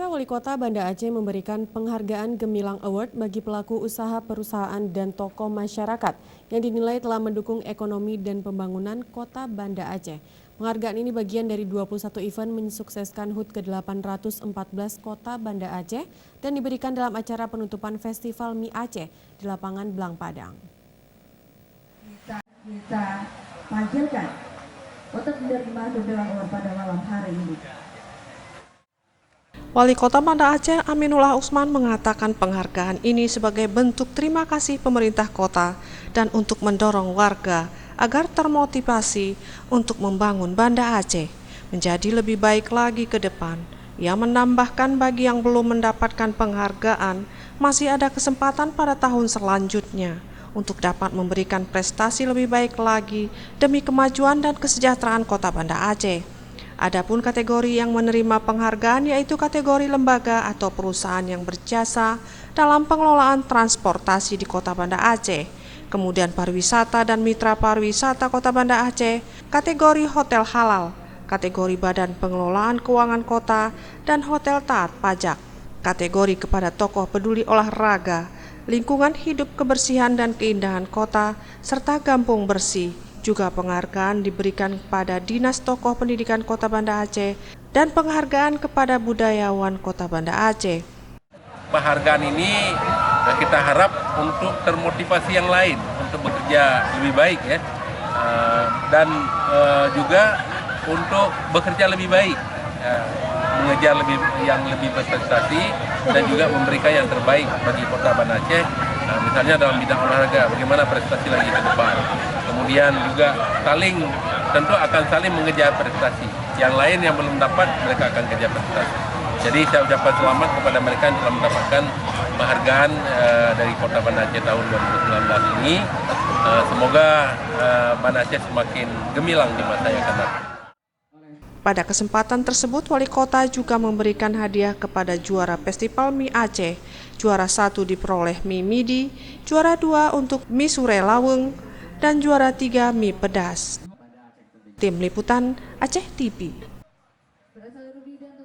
Pemirsa, Wali Kota Banda Aceh memberikan penghargaan Gemilang Award bagi pelaku usaha perusahaan dan tokoh masyarakat yang dinilai telah mendukung ekonomi dan pembangunan Kota Banda Aceh. Penghargaan ini bagian dari 21 event mensukseskan HUT ke-814 Kota Banda Aceh dan diberikan dalam acara penutupan Festival Mie Aceh di lapangan Blang Padang. Kita panggilkan untuk menerima Gemilang Award pada malam hari ini. Wali Kota Banda Aceh Aminullah Usman mengatakan penghargaan ini sebagai bentuk terima kasih pemerintah kota dan untuk mendorong warga agar termotivasi untuk membangun Banda Aceh menjadi lebih baik lagi ke depan. Ia menambahkan bagi yang belum mendapatkan penghargaan masih ada kesempatan pada tahun selanjutnya untuk dapat memberikan prestasi lebih baik lagi demi kemajuan dan kesejahteraan Kota Banda Aceh. Adapun kategori yang menerima penghargaan yaitu kategori lembaga atau perusahaan yang berjasa dalam pengelolaan transportasi di Kota Banda Aceh, kemudian pariwisata dan mitra pariwisata Kota Banda Aceh, kategori hotel halal, kategori badan pengelolaan keuangan kota, dan hotel taat pajak, kategori kepada tokoh peduli olahraga, lingkungan hidup, kebersihan dan keindahan kota, serta kampung bersih. Juga penghargaan diberikan kepada Dinas Tokoh Pendidikan Kota Banda Aceh dan penghargaan kepada budayawan Kota Banda Aceh. Penghargaan ini kita harap untuk termotivasi yang lain untuk bekerja lebih baik ya, dan juga untuk bekerja lebih baik, mengejar yang lebih berprestasi dan juga memberikan yang terbaik bagi Kota Banda Aceh. Misalnya dalam bidang olahraga, bagaimana prestasi lagi ke depan. Kemudian juga tentu akan saling mengejar prestasi. Yang lain yang belum dapat, mereka akan kejar prestasi. Jadi saya ucapkan selamat kepada mereka yang telah mendapatkan penghargaan dari Kota Banda Aceh tahun 2019 ini. Semoga Banda Aceh semakin gemilang di masa yang akan datang. Pada kesempatan tersebut, Wali Kota juga memberikan hadiah kepada juara Festival Mie Aceh. Juara 1 diperoleh mie midi, juara 2 untuk mie sure laweng, dan juara 3 mie pedas. Tim Liputan Aceh TV.